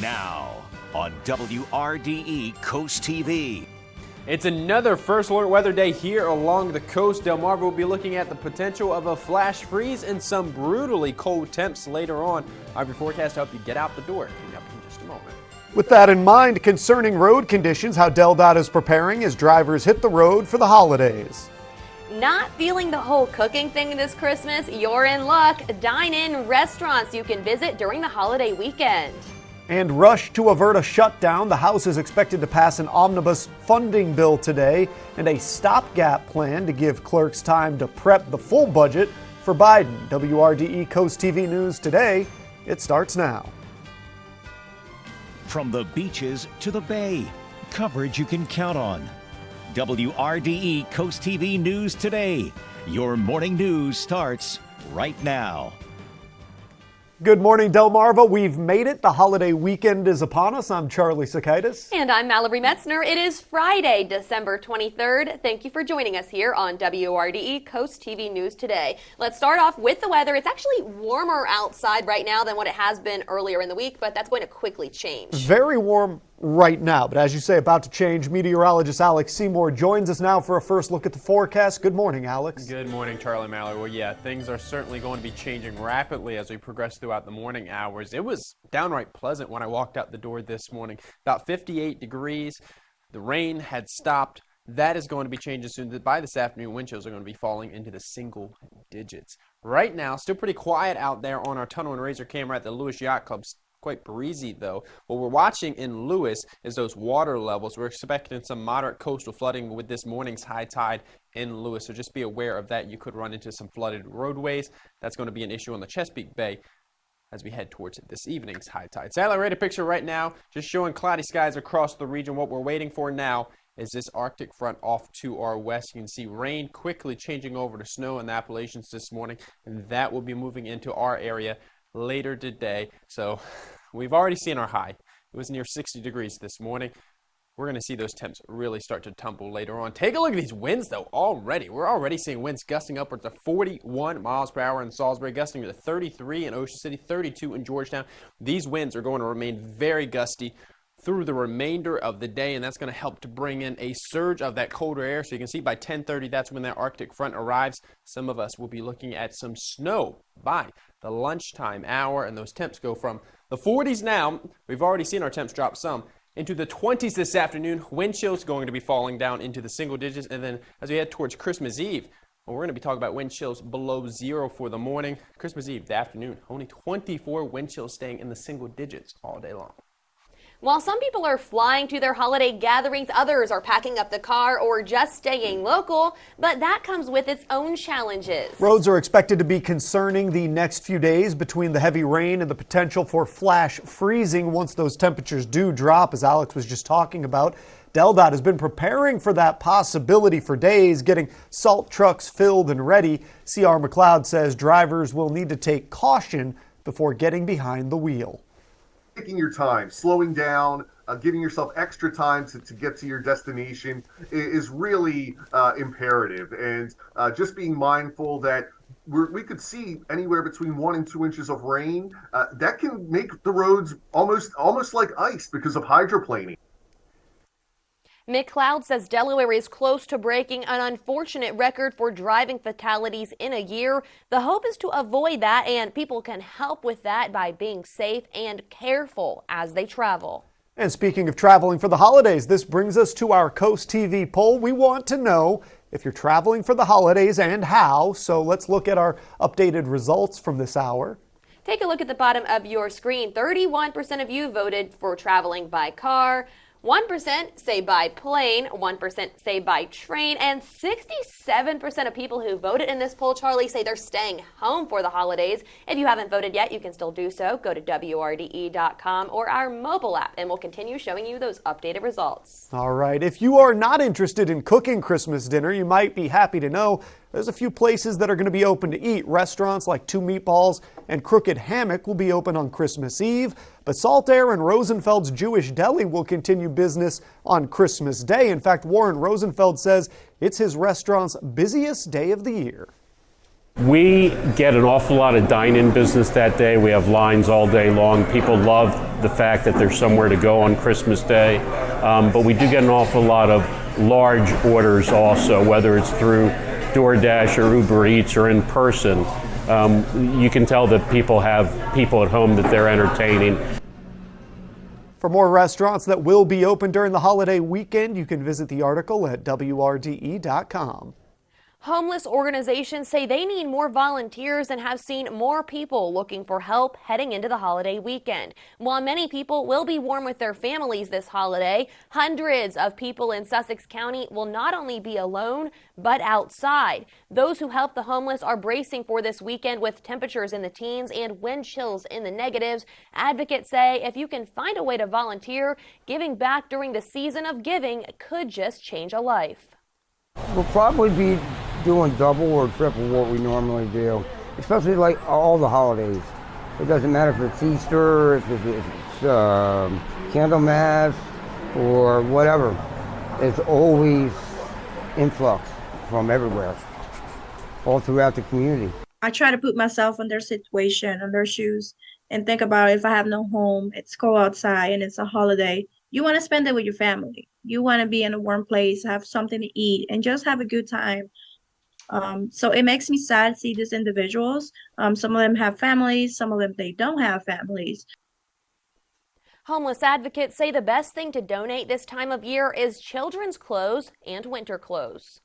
now on WRDE Coast TV. It's another First Alert weather day here along the coast. Delmarva will be looking at the potential of a flash freeze and some brutally cold temps later on. I have your forecast to help you get out the door. Coming up in just a moment. With that in mind, concerning road conditions, how DelDOT is preparing as drivers hit the road for the holidays. Not feeling the whole cooking thing this Christmas? You're in luck. Dine-in restaurants you can visit during the holiday weekend. And rush to avert a shutdown. The House is expected to pass an omnibus funding bill today and a stopgap plan to give clerks time to prep the full budget for Biden. WRDE Coast TV News today. It starts now. From the beaches to the bay, coverage you can count on. WRDE Coast TV News today. Your morning news starts right now. Good morning, Delmarva. We've made it. The holiday weekend is upon us. I'm Charlie Sakaitis. And I'm Mallory Metzner. It is Friday, December 23rd. Thank you for joining us here on WRDE Coast TV News today. Let's start off with the weather. It's actually warmer outside right now than what it has been earlier in the week, but that's going to quickly change. Very warm right now, but as you say, about to change. Meteorologist Alex Seymour joins us now for a first look at the forecast. Good morning, Alex. Good morning, Charlie, Mallory. Well, yeah, things are certainly going to be changing rapidly as we progress throughout the morning hours. It was downright pleasant when I walked out the door this morning. About 58 degrees. The rain had stopped. That is going to be changing soon. By this afternoon, wind chills are going to be falling into the single digits. Right now, still pretty quiet out there on our Tunnel and Razor camera at the Lewis Yacht Club. Quite breezy though. What we're watching in Lewis is those water levels. We're expecting some moderate coastal flooding with this morning's high tide in Lewis, so just be aware of that. You could run into some flooded roadways. That's going to be an issue on the Chesapeake Bay as we head towards this evening's high tide. Satellite radar picture right now just showing cloudy skies across the region. What we're waiting for now is this Arctic front off to our west. You can see rain quickly changing over to snow in the Appalachians this morning, and that will be moving into our area later today. So we've already seen our high. It was near 60 degrees this morning. We're going to see those temps really start to tumble later on. Take a look at these winds though already. We're already seeing winds gusting upwards of 41 miles per hour in Salisbury, gusting to 33 in Ocean City, 32 in Georgetown. These winds are going to remain very gusty through the remainder of the day, and that's going to help to bring in a surge of that colder air. So you can see by 10:30, that's when that Arctic front arrives. Some of us will be looking at some snow by the lunchtime hour, and those temps go from the 40s now. We've already seen our temps drop some into the 20s this afternoon. Wind chills going to be falling down into the single digits, and then as we head towards Christmas Eve, well, we're going to be talking about wind chills below zero for the morning. Christmas Eve, the afternoon, only 24 wind chills staying in the single digits all day long. While some people are flying to their holiday gatherings, others are packing up the car or just staying local, but that comes with its own challenges. Roads are expected to be concerning the next few days between the heavy rain and the potential for flash freezing once those temperatures do drop, as Alex was just talking about. DelDOT has been preparing for that possibility for days, getting salt trucks filled and ready. C.R. McLeod says drivers will need to take caution before getting behind the wheel. Taking your time, slowing down, giving yourself extra time to get to your destination is really imperative. And just being mindful that we could see anywhere between 1 and 2 inches of rain. That can make the roads almost like ice because of hydroplaning. McLeod says Delaware is close to breaking an unfortunate record for driving fatalities in a year. The hope is to avoid that, and people can help with that by being safe and careful as they travel. And speaking of traveling for the holidays, this brings us to our Coast TV poll. We want to know if you're traveling for the holidays and how. So let's look at our updated results from this hour. Take a look at the bottom of your screen. 31% of you voted for traveling by car. 1% say by plane, 1% say by train, and 67% of people who voted in this poll, Charlie, say they're staying home for the holidays. If you haven't voted yet, you can still do so. Go to WRDE.com or our mobile app, and we'll continue showing you those updated results. All right. If you are not interested in cooking Christmas dinner, you might be happy to know there's a few places that are going to be open to eat. Restaurants like Two Meatballs and Crooked Hammock will be open on Christmas Eve. But Saltair and Rosenfeld's Jewish Deli will continue business on Christmas Day. In fact, Warren Rosenfeld says it's his restaurant's busiest day of the year. We get an awful lot of dine-in business that day. We have lines all day long. People love the fact that there's somewhere to go on Christmas Day. But we do get an awful lot of large orders also, whether it's through DoorDash or Uber Eats or in person. You can tell that people have people at home that they're entertaining. For more restaurants that will be open during the holiday weekend, you can visit the article at WRDE.com. Homeless organizations say they need more volunteers and have seen more people looking for help heading into the holiday weekend. While many people will be warm with their families this holiday, hundreds of people in Sussex County will not only be alone, but outside. Those who help the homeless are bracing for this weekend with temperatures in the teens and wind chills in the negatives. Advocates say if you can find a way to volunteer, giving back during the season of giving could just change a life. We'll probably be doing double or triple what we normally do, especially like all the holidays. It doesn't matter if it's Easter, if it's Candlemas, or whatever. It's always influx from everywhere, all throughout the community. I try to put myself in their situation, in their shoes, and think about if I have no home, it's cold outside, and it's a holiday. You want to spend it with your family. You want to be in a warm place, have something to eat, and just have a good time. So it makes me sad to see these individuals. Some of them have families, some of them they don't have families. Homeless advocates say the best thing to donate this time of year is children's clothes and winter clothes.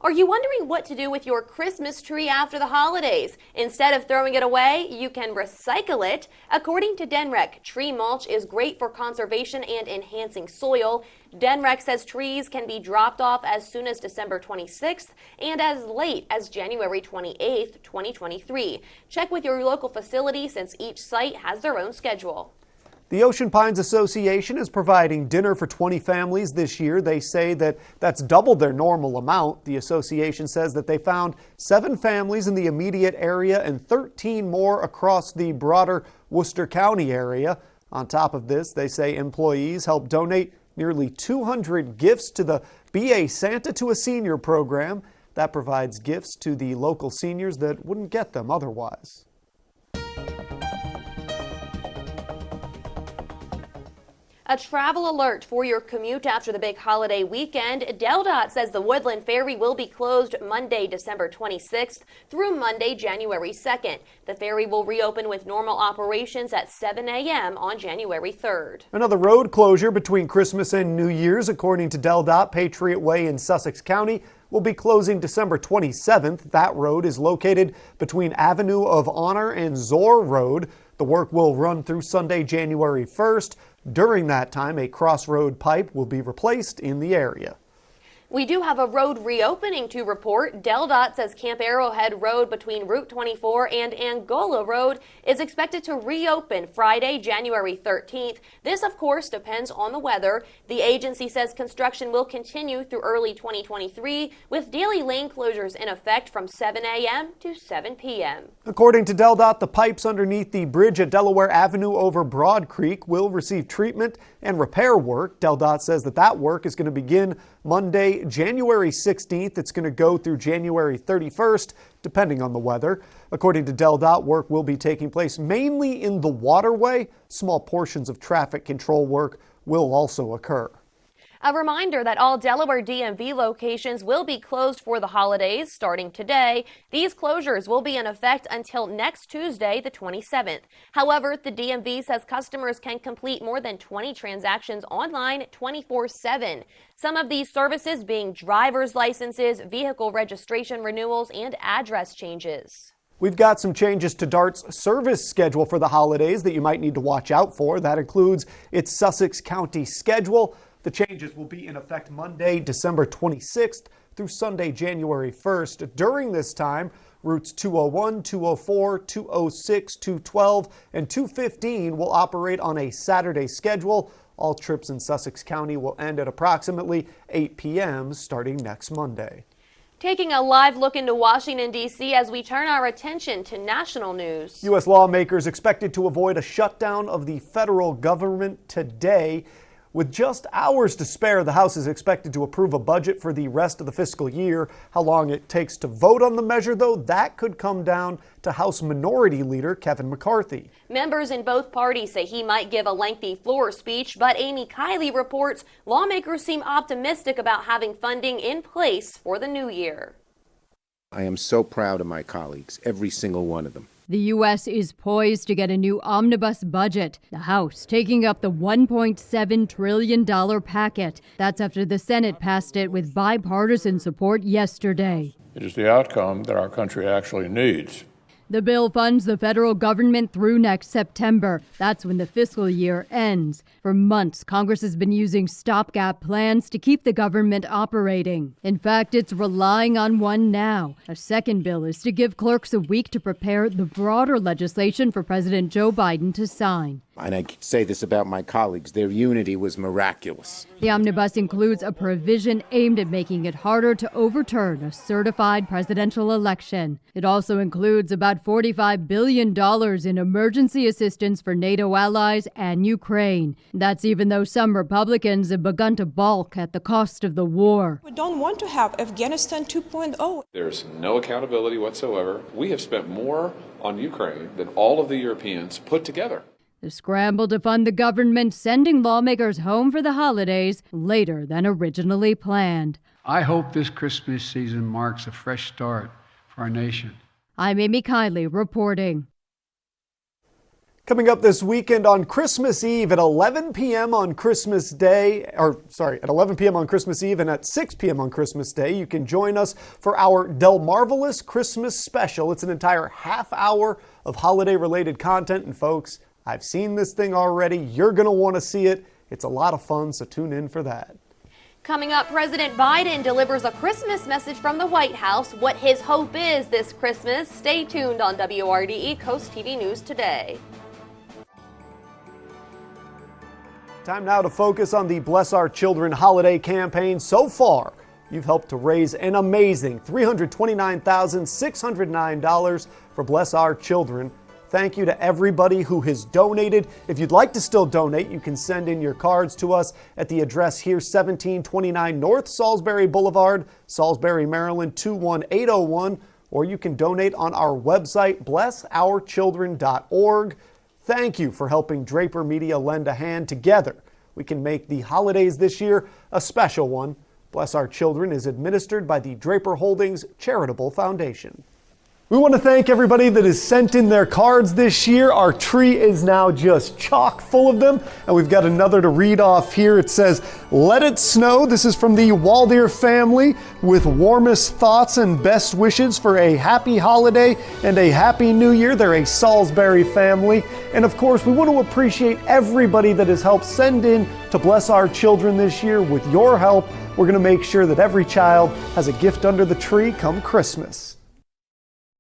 Are you wondering what to do with your Christmas tree after the holidays? Instead of throwing it away, you can recycle it. According to DNREC, tree mulch is great for conservation and enhancing soil. DNREC says trees can be dropped off as soon as December 26th and as late as January 28th, 2023. Check with your local facility since each site has their own schedule. The Ocean Pines Association is providing dinner for 20 families this year. They say that that's double their normal amount. The association says that they found 7 families in the immediate area and 13 more across the broader Worcester County area. On top of this, they say employees helped donate nearly 200 gifts to the BA Santa to a Senior program. That provides gifts to the local seniors that wouldn't get them otherwise. A travel alert for your commute after the big holiday weekend. DelDOT says the Woodland Ferry will be closed Monday, December 26th through Monday, January 2nd. The ferry will reopen with normal operations at 7 a.m. on January 3rd. Another road closure between Christmas and New Year's, according to DelDOT. Patriot Way in Sussex County will be closing December 27th. That road is located between Avenue of Honor and Zor Road. The work will run through Sunday, January 1st. During that time, a crossroad pipe will be replaced in the area. We do have a road reopening to report. DelDOT says Camp Arrowhead Road between Route 24 and Angola Road is expected to reopen Friday, January 13th. This, of course, depends on the weather. The agency says construction will continue through early 2023 with daily lane closures in effect from 7 a.m. to 7 p.m. According to DelDOT, the pipes underneath the bridge at Delaware Avenue over Broad Creek will receive treatment and repair work. DelDOT says that work is going to begin Monday, January 16th. It's going to go through January 31st, depending on the weather. According to DelDOT, work will be taking place mainly in the waterway. Small portions of traffic control work will also occur. A reminder that all Delaware DMV locations will be closed for the holidays starting today. These closures will be in effect until next Tuesday, the 27th. However, the DMV says customers can complete more than 20 transactions online 24/7. Some of these services being driver's licenses, vehicle registration renewals, and address changes. We've got some changes to DART's service schedule for the holidays that you might need to watch out for. That includes its Sussex County schedule. The changes will be in effect Monday, December 26th through Sunday, January 1st. During this time, routes 201, 204, 206, 212, and 215 will operate on a Saturday schedule. All trips in Sussex County will end at approximately 8 p.m. starting next Monday. Taking a live look into Washington, D.C. as we turn our attention to national news. U.S. lawmakers expected to avoid a shutdown of the federal government today. With just hours to spare, the House is expected to approve a budget for the rest of the fiscal year. How long it takes to vote on the measure, though, that could come down to House Minority Leader Kevin McCarthy. Members in both parties say he might give a lengthy floor speech, but Amy Kiley reports lawmakers seem optimistic about having funding in place for the new year. I am so proud of my colleagues, every single one of them. The U.S. is poised to get a new omnibus budget, the House taking up the $1.7 trillion packet. That's after the Senate passed it with bipartisan support yesterday. It is the outcome that our country actually needs. The bill funds the federal government through next September. That's when the fiscal year ends. For months, Congress has been using stopgap plans to keep the government operating. In fact, it's relying on one now. A second bill is to give clerks a week to prepare the broader legislation for President Joe Biden to sign. And I say this about my colleagues, their unity was miraculous. The omnibus includes a provision aimed at making it harder to overturn a certified presidential election. It also includes about $45 billion in emergency assistance for NATO allies and Ukraine. That's even though some Republicans have begun to balk at the cost of the war. We don't want to have Afghanistan 2.0. There's no accountability whatsoever. We have spent more on Ukraine than all of the Europeans put together. The scramble to fund the government sending lawmakers home for the holidays later than originally planned. I hope this Christmas season marks a fresh start for our nation. I'm Amy Kiley reporting. Coming up this weekend on Christmas Eve at 11 p.m. on Christmas Day, at 11 p.m. on Christmas Eve and at 6 p.m. on Christmas Day, you can join us for our Del Marvelous Christmas Special. It's an entire half hour of holiday-related content, and folks, I've seen this thing already. You're going to want to see it. It's a lot of fun, so tune in for that. Coming up, President Biden delivers a Christmas message from the White House. What his hope is this Christmas. Stay tuned on WRDE Coast TV News Today. Time now to focus on the Bless Our Children holiday campaign. So far, you've helped to raise an amazing $329,609 for Bless Our Children. Thank you to everybody who has donated. If you'd like to still donate, you can send in your cards to us at the address here, 1729 North Salisbury Boulevard, Salisbury, Maryland, 21801, or you can donate on our website, blessourchildren.org. Thank you for helping Draper Media lend a hand. Together, we can make the holidays this year a special one. Bless Our Children is administered by the Draper Holdings Charitable Foundation. We want to thank everybody that has sent in their cards this year. Our tree is now just chock full of them, and we've got another to read off here. It says, "Let it snow." This is from the Waldeer family with warmest thoughts and best wishes for a happy holiday and a happy new year. They're a Salisbury family. And of course, we want to appreciate everybody that has helped send in to Bless Our Children this year. With your help, we're going to make sure that every child has a gift under the tree come Christmas.